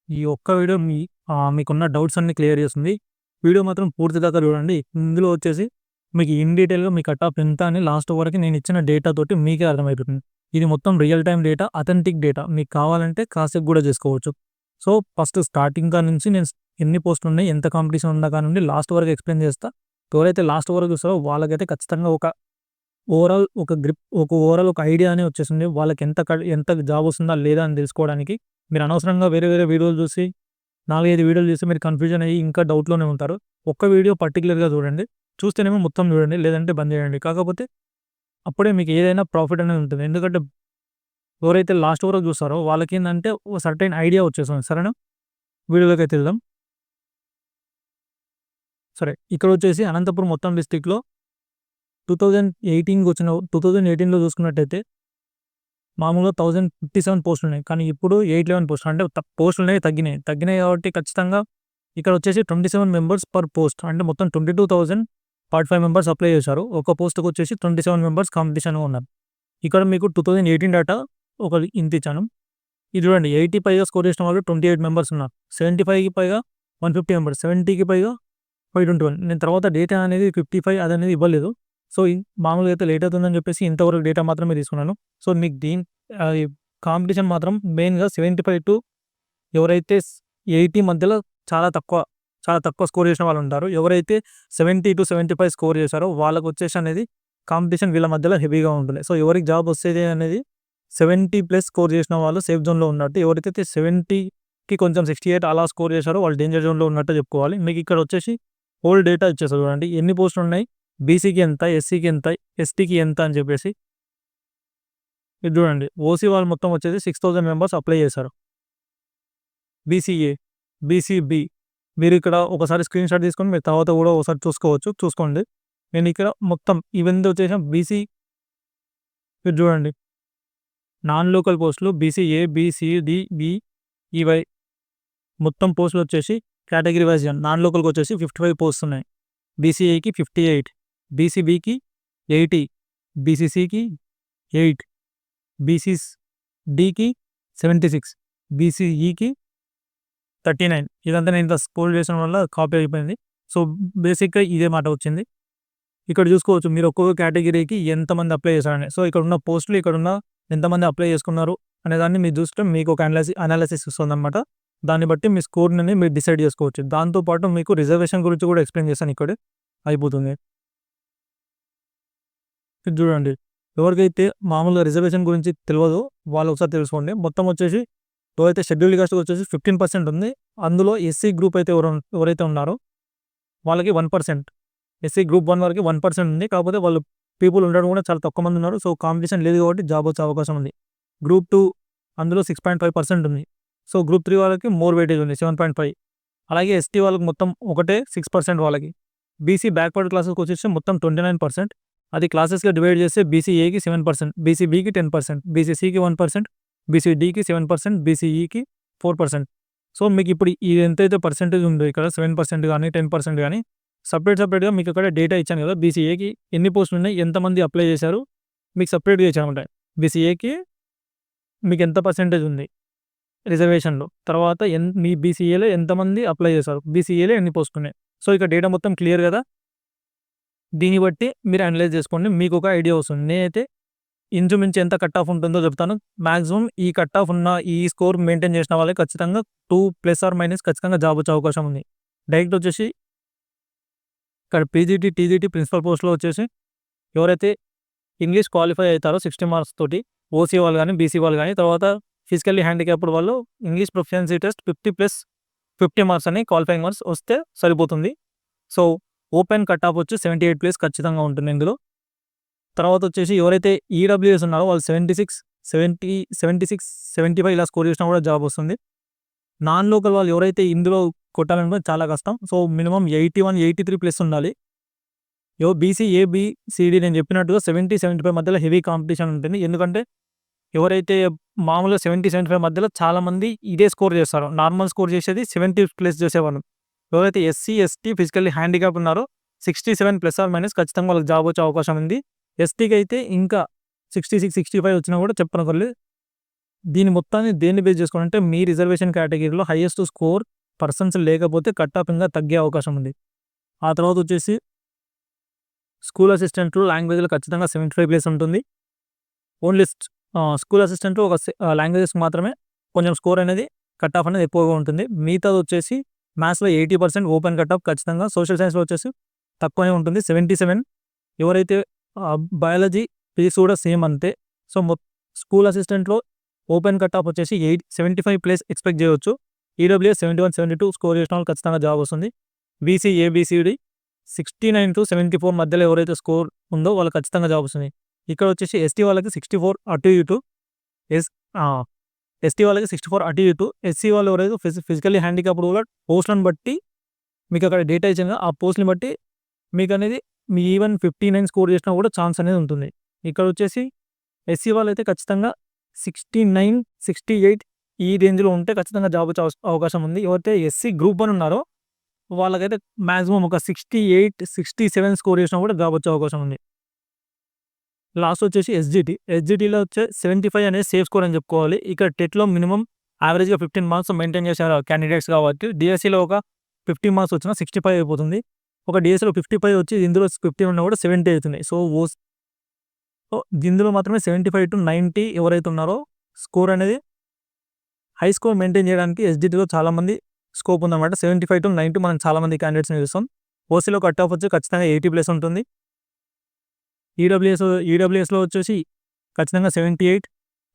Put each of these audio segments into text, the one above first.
ఈ ఒక్క వీడియో మీకున్న డౌట్స్ అన్నీ క్లియర్ చేస్తుంది. వీడియో మాత్రం పూర్తి దాకా చూడండి. ఇందులో వచ్చేసి మీకు ఇన్ డీటెయిల్‌గా మీ కట్ ఆఫ్ ఎంత అని లాస్ట్ వరకు నేను ఇచ్చిన డేటా తోటి మీకే అర్థమైపోతుంది. ఇది మొత్తం real time data, authentic data. మీకు కావాలంటే క్రాస్ చెక్ కూడా చేసుకోవచ్చు. సో, ఫస్ట్ స్టార్టింగ్ కాడ్నుంచి నేను ఎన్ని పోస్టులున్నాయి, ఎంత కాంపిటీషన్ ఉందా కానుండి లాస్ట్ వరకు ఎక్స్‌ప్లెయిన్ చేస్తా. ఎవరైతే లాస్ట్ వరకు చూస్తారో వాళ్ళకైతే ఖచ్చితంగా ఒక ఓవరాల్ ఒక ఐడియా అనేది వచ్చేస్తుంది. వాళ్ళకి ఎంత జాబ్ వస్తుందా లేదా అని తెలుసుకోవడానికి. మీరు అనవసరంగా వేరే వేరే వీడియోలు చూసి 4, 5 వీడియోలు చూసి మీరు కన్‌ఫ్యూజన్ అయ్యి ఇంకా డౌట్‌లోనే ఉంటారు. ఒక్క వీడియో పర్టిక్యులర్‌గా చూడండి. చూస్తేనేమో మొత్తం చూడండి. లేదంటే బంద్ చేయండి. కాకపోతే అప్పుడే మీకు ఏదైనా ప్రాఫిట్ అనేది ఉంటుంది. ఎందుకంటే ఎవరైతే లాస్ట్ వరకు చూస్తారో వాళ్ళకేందంటే ఓ సర్టెన్ ఐడియా వచ్చేస్తుంది. సరేనా? వీడియోలోకైతే వెళ్దాం. సరే, ఇక్కడొచ్చేసి అనంతపురం మొత్తం డిస్ట్రిక్ట్‌లో 2018లో చూసుకున్నట్టయితే మామూలుగా 1057 పోస్టులున్నాయి. కానీ ఇప్పుడు 811 పోస్టులు. అంటే పోస్టులనేవి తగ్గినాయి. తగ్గినాయి కాబట్టి ఖచ్చితంగా ఇక్కడొచ్చేసి 27 మెంబర్స్ పర్ పోస్ట్. అంటే మొత్తం 22,045 మెంబర్స్ అప్లై చేశారు. ఒక పోస్ట్‌కొచ్చేసి 27 మెంబర్స్ కాంపిటీషన్‌గా ఉన్నారు. ఇక్కడ మీకు 2018 డేటా ఒక ఇంతిచ్చాను. ఇది చూడండి, 80 పైగా స్కోర్ చేసిన వాళ్ళు 28 మెంబర్స్ ఉన్నారు. 75కి పైగా 150 మెంబర్స్. 70కి పైగా 521. నేను తర్వాత డేటా అనేది 55 అదనేది ఇవ్వలేదు. సో, మామూలుగా అయితే లేట్ అవుతుందని చెప్పేసి ఇంతవరకు డేటా మాత్రమే తీసుకున్నాను. సో, మీకు ఈ కాంపిటీషన్ మాత్రం మెయిన్‌గా 75 టు ఎవరైతే 80 మధ్యలో చాలా తక్కువ, చాలా తక్కువ స్కోర్ చేసిన వాళ్ళుంటారు. ఎవరైతే 70-75 స్కోర్ చేశారో వాళ్ళకొచ్చేసి అనేది కాంపిటీషన్ వీళ్ళ మధ్యలో హెవీగా ఉంటుంది. సో, ఎవరికి జాబ్ వస్తది అనేది 70+ స్కోర్ చేసిన వాళ్ళు సేఫ్ జోన్‌లో ఉన్నట్టు. ఎవరికైతే 70కి కొంచెం 68 అలా స్కోర్ చేశారో వాళ్ళు డేంజర్ జోన్‌లో ఉన్నట్టు చెప్పుకోవాలి. మీకు ఇక్కడ వచ్చేసి హోల్ డేటా ఇచ్చేస్తది చూడండి. ఎన్ని పోస్టులున్నాయి, బీసీకి ఎంత, ఎస్సీకి ఎంత, ఎస్టీకి ఎంత అని చెప్పేసి. ఇది చూడండి, ఓసీ వాళ్ళు మొత్తం వచ్చేసి 6000 మెంబర్స్ అప్లై చేశారు. బీసీఏ, బీసీబీ మీరు ఇక్కడ ఒకసారి స్క్రీన్‌షాట్ తీసుకొని మీరు తర్వాత కూడా ఒకసారి చూసుకోండి. నేను ఇక్కడ మొత్తం ఇవన్నీ వచ్చేసి బీసీ. ఇది చూడండి, నాన్ లోకల్ పోస్టులు బీసీఏ, బీసీడీ, ఈవై మొత్తం పోస్టులు వచ్చేసి కేటగిరీ వైస్ నాన్ లోకల్‌కి వచ్చేసి 55 పోస్ట్స్ ఉన్నాయి. బీసీఏకి 58, బీసీబీకి 80, బీసీసీకి 8, బీసీడీకి 76, బీసీఈకి 39. ఇదంతా నేను ఇంత స్క్రోల్ చేసిన వల్ల కాపీ అయిపోయింది. సో, బేసిక్‌గా ఇదే మాట వచ్చింది. ఇక్కడ చూసుకోవచ్చు మీరు ఒక్కొక్క కేటగిరీకి ఎంతమంది అప్లై చేశారని. సో, ఇక్కడున్న పోస్టులు, ఇక్కడున్న ఎంతమంది అప్లై చేసుకున్నారు అనేదాన్ని మీరు చూస్తే మీకు ఒక అనాలిసిస్ ఇస్తుందనమాట. దాన్ని బట్టి మీ స్కోర్‌ని మీరు డిసైడ్ చేసుకోవచ్చు. దాంతో పాటు మీకు రిజర్వేషన్ గురించి కూడా ఎక్స్‌ప్లెయిన్ చేశాను ఇక్కడే. అయిపోతుంది. ఇది చూడండి, ఎవరికైతే మామూలుగా రిజర్వేషన్ గురించి తెలవదో వాళ్ళు ఒకసారి తెలుసుకోండి. మొత్తం వచ్చేసి ఎవరైతే షెడ్యూల్డ్ కాస్ట్‌కి వచ్చేసి 15% ఉంది. అందులో ఎస్సీ గ్రూప్ అయితే ఎవరైతే ఉన్నారో వాళ్ళకి 1%. ఎస్సీ గ్రూప్ 1 వరకి 1% ఉంది. కాకపోతే వాళ్ళు పీపుల్ ఉండడం కూడా చాలా తక్కువ మంది ఉన్నారు. సో, కాంపిటీషన్ లేదు కాబట్టి జాబ్ వచ్చే అవకాశం ఉంది. గ్రూప్ 2 అందులో 6.5% ఉంది. సో, గ్రూప్ 3 వాళ్ళకి మోర్ వెయిటేజ్ ఉంది, 7.5. అలాగే ఎస్టీ వాళ్ళకి మొత్తం ఒకటే 6% వాళ్ళకి. బీసీ బ్యాక్వర్డ్ క్లాసెస్‌కి వచ్చేసి మొత్తం 29%. అది క్లాసెస్‌గా డివైడ్ చేస్తే బీసీఏకి 7%, బీసీబీకి 10%, బీసీసీకి 1%, బీసీడీకి 7%, బీసీఈకి 4%. సో, మీకు ఇప్పుడు ఇది ఎంతైతే పర్సెంటేజ్ ఉందో ఇక్కడ 7% గానీ, 10% గానీ సెపరేట్‌గా మీకు అక్కడ డేటా ఇచ్చాను కదా! బీసీఏకి ఎన్ని పోస్టులు ఉన్నాయి, ఎంతమంది అప్లై చేశారు మీకు సెపరేట్‌గా ఇచ్చానన్నమాట. బీసీఏకి మీకు ఎంత పర్సెంటేజ్ ఉంది రిజర్వేషన్‌లో. తర్వాత మీ బీసీఏలో ఎంతమంది అప్లై చేశారు, బీసీఏలో ఎన్ని పోస్టులు ఉన్నాయి. సో, ఇక్కడ డేటా మొత్తం క్లియర్ కదా! దీన్ని బట్టి మీరు అనలైజ్ చేసుకోండి. మీకు ఒక ఐడియా వస్తుంది. నేనైతే ఇంచుమించు ఎంత కట్ ఆఫ్ ఉంటుందో చెప్తాను. మాక్సిమం ఈ కట్ ఆఫ్ ఉన్న ఈ స్కోర్ మెయింటైన్ చేసిన వాళ్ళకి ఖచ్చితంగా 2 ± ఖచ్చితంగా జాబ్ వచ్చే అవకాశం ఉంది. డైరెక్ట్ వచ్చేసి ఇక్కడ పీజీటీ, టీజీటీ ప్రిన్సిపల్ పోస్ట్‌లో వచ్చేసి ఎవరైతే ఇంగ్లీష్ క్వాలిఫై అవుతారో 60 మార్క్స్ తోటి ఓసీ వాళ్ళు గానీ, బీసీ వాళ్ళు గానీ, తర్వాత ఫిజికల్లీ హ్యాండిక్యాప్డ్ వాళ్ళు ఇంగ్లీష్ ప్రొఫిషియన్సీ టెస్ట్ 50+50 మార్క్స్ అని క్వాలిఫైయింగ్ మార్క్స్ వస్తే సరిపోతుంది. సో, ఓపెన్ కట్ ఆఫ్ వచ్చి 78+ ఖచ్చితంగా ఉంటుంది ఇందులో. తర్వాత వచ్చేసి ఎవరైతే ఈడబ్ల్యూఎస్ ఉన్నారో వాళ్ళు 76, 75 ఇలా స్కోర్ చేసినా కూడా జాబ్ వస్తుంది. నాన్ లోకల్ వాళ్ళు ఎవరైతే ఇందులో కొట్టాలనుకుంటే చాలా కష్టం. సో, మినిమమ్ 81, 83+ ఉండాలి. బీసీ, బి, సీడీ నేను చెప్పినట్టుగా 70, 75 మధ్యలో హెవీ కాంపిటీషన్ ఉంటుంది. ఎందుకంటే ఎవరైతే మామూలుగా 70, 75 మధ్యలో చాలామంది ఇదే స్కోర్ చేస్తారు. నార్మల్ స్కోర్ చేసేది 70+ చేసేవాళ్ళు. ఎవరైతే ఎస్సీ, ఎస్టీ ఫిజికల్లీ హ్యాండిక్యాప్ ఉన్నారో 67 ± ఖచ్చితంగా వాళ్ళకి జాబ్ వచ్చే అవకాశం ఉంది. ఎస్టీకి అయితే ఇంకా 66, 65 వచ్చినా కూడా చెప్పనక్కర్లేదు. దీని మొత్తాన్ని దేన్ని బేస్ చేసుకోవాలి అంటే మీ రిజర్వేషన్ కేటగిరీలో హైయెస్ట్ స్కోర్ పర్సన్స్ లేకపోతే కట్ ఆఫ్ ఇంకా తగ్గే అవకాశం ఉంది. ఆ తర్వాత వచ్చేసి స్కూల్ అసిస్టెంట్లు లాంగ్వేజ్లో ఖచ్చితంగా 75 ప్లేస్ ఉంటుంది. ఓన్లీ స్కూల్ అసిస్టెంట్లు ఒక లాంగ్వేజెస్ మాత్రమే కొంచెం స్కోర్ అనేది కట్ ఆఫ్ అనేది ఎక్కువగా ఉంటుంది. మిగతాది వచ్చేసి మ్యాథ్స్లో 80% ఓపెన్ కట్ ఆఫ్ ఖచ్చితంగా. సోషల్ సైన్స్లో వచ్చేసి తక్కువనే ఉంటుంది 77. ఎవరైతే బయాలజీ ఫిజిక్స్ కూడా సేమ్ అంతే. సో స్కూల్ అసిస్టెంట్లో ఓపెన్ కట్ ఆఫ్ వచ్చేసి 75 ప్లేస్ ఎక్స్పెక్ట్ చేయవచ్చు. ఈడబ్ల్యూఎస్ 71, 72 స్కోర్ చేసిన వాళ్ళు ఖచ్చితంగా జాబ్ వస్తుంది. బీసీ ఏబిసిడి 69 to 74 మధ్యలో ఎవరైతే స్కోర్ ఉందో వాళ్ళకి ఖచ్చితంగా జాబ్ వస్తుంది. ఇక్కడ వచ్చేసి ఎస్టీ వాళ్ళకి 64 అటు ఇటు. ఎస్టీ వాళ్ళకి 64 అటు ఇటు. ఎస్సీ వాళ్ళు ఎవరైతే ఫిజికల్లీ హ్యాండిక్యాప్డ్ కూడా పోస్టులను బట్టి మీకు అక్కడ డేటా ఇచ్చిన ఆ పోస్ట్ని బట్టి మీకు అనేది మీ ఈవెన్ 59 స్కోర్ చేసినా కూడా ఛాన్స్ అనేది ఉంటుంది. ఇక్కడ వచ్చేసి ఎస్సీ వాళ్ళు అయితే ఖచ్చితంగా 69, 68 ఈ రేంజ్లో ఉంటే ఖచ్చితంగా జాబ్ వచ్చే అవకాశం ఉంది. ఎవరైతే ఎస్సీ గ్రూప్ 1 ఉన్నారో వాళ్ళకైతే మ్యాక్సిమం ఒక 68, 67 స్కోర్ చేసినా కూడా జాబ్ వచ్చే అవకాశం ఉంది. లాస్ట్ వచ్చేసి ఎస్జిటిలో వచ్చే 75 అనేది సేఫ్ స్కోర్ అని చెప్పుకోవాలి. ఇక్కడ టెట్లో మినిమం యావరేజ్గా 15 మార్క్స్ మెయింటైన్ చేసే క్యాండిడేట్స్ కాబట్టి డిఎస్సిలో ఒక 50 మార్క్స్ వచ్చినా 65 అయిపోతుంది. ఒక డిఎస్సిలో 55 వచ్చి ఇందులో 15 ఉన్నా కూడా 70 అవుతుంది. సో ఇందులో మాత్రమే 75 to 90 ఎవరైతే ఉన్నారో స్కోర్ అనేది హై స్కోర్ మెయింటైన్ చేయడానికి ఎస్జిటిలో చాలామంది స్కోప్ ఉందన్నమాట. 75 to 90 మనం చాలామంది క్యాండిడేట్స్ని చూస్తాం. ఓసీలో కట్ ఆఫ్ వచ్చి ఖచ్చితంగా 80 ప్లస్ ఉంటుంది. ఈడబ్ల్యూఎస్లో వచ్చేసి ఖచ్చితంగా 78,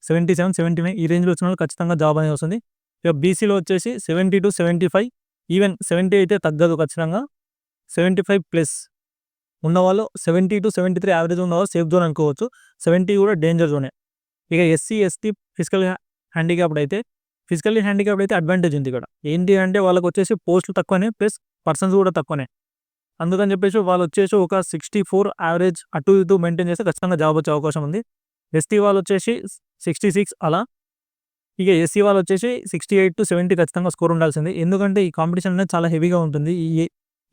77, 79 ఈ రేంజ్లో వచ్చిన వాళ్ళు ఖచ్చితంగా జాబ్ అనేది వస్తుంది. ఇక బీసీలో వచ్చేసి 70 to 75, ఈవెన్ 70 అయితే తగ్గదు ఖచ్చితంగా. 75 ప్లస్ ఉన్నవాళ్ళు 70 to 73 యావరేజ్ ఉన్నవాళ్ళు సేఫ్ జోన్ అనుకోవచ్చు. 70 కూడా డేంజర్ జోనే. ఇక ఎస్సీ ఎస్టీ ఫిజికల్ హ్యాండిక్యాప్డ్ అయితే అడ్వాంటేజ్ ఉంది ఇక్కడ. ఏంటి అంటే వాళ్ళకి వచ్చేసి పోస్టులు తక్కువనే ప్లస్ పర్సన్స్ కూడా తక్కువనే. అందుకని చెప్పేసి వాళ్ళు వచ్చేసి ఒక 64 యావరేజ్ అటు ఇటు మెయింటైన్ చేస్తే ఖచ్చితంగా జాబ్ వచ్చే అవకాశం ఉంది. ఎస్టీ వాళ్ళు వచ్చేసి 66 అలా. ఇక ఎస్సీ వాళ్ళు వచ్చేసి 68 to 70 ఖచ్చితంగా స్కోర్ ఉండాల్సింది. ఎందుకంటే ఈ కాంపిటీషన్ అనేది చాలా హెవీగా ఉంటుంది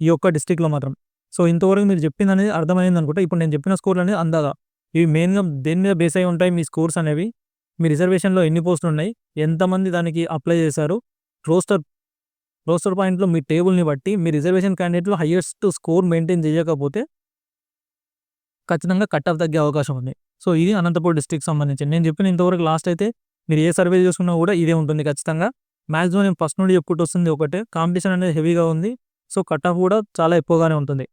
ఈ ఒక్క డిస్ట్రిక్ట్లో మాత్రం. సో ఇంతవరకు మీరు చెప్పింది అనేది అర్థమైంది అనుకుంటా. ఇప్పుడు నేను చెప్పిన స్కోర్లు అనేది అందాగా ఇవి మెయిన్గా దేని మీద బేస్ అయి ఉంటాయి మీ స్కోర్స్ అనేవి. మీ రిజర్వేషన్లో ఎన్ని పోస్టులు ఉన్నాయి, ఎంతమంది దానికి అప్లై చేశారు, రోస్టర్ పాయింట్లో మీ టేబుల్ని బట్టి మీ రిజర్వేషన్ క్యాండిడేట్లో హైయెస్ట్ స్కోర్ మెయింటైన్ చేయకపోతే ఖచ్చితంగా కట్ ఆఫ్ తగ్గే అవకాశం ఉంది. సో ఇది అనంతపూర్ డిస్ట్రిక్ట్ సంబంధించి నేను చెప్పిన ఇంతవరకు. లాస్ట్ అయితే మీరు ఏ సర్వే చేసుకున్నా కూడా ఇదే ఉంటుంది ఖచ్చితంగా. మ్యాక్సిమం నేను ఫస్ట్ నుండి చెప్పుకుంటూ వస్తుంది ఒకటే, కాంపిటీషన్ అనేది హెవీగా ఉంది. సో కట్ ఆఫ్ కూడా చాలా ఎక్కువగానే ఉంటుంది.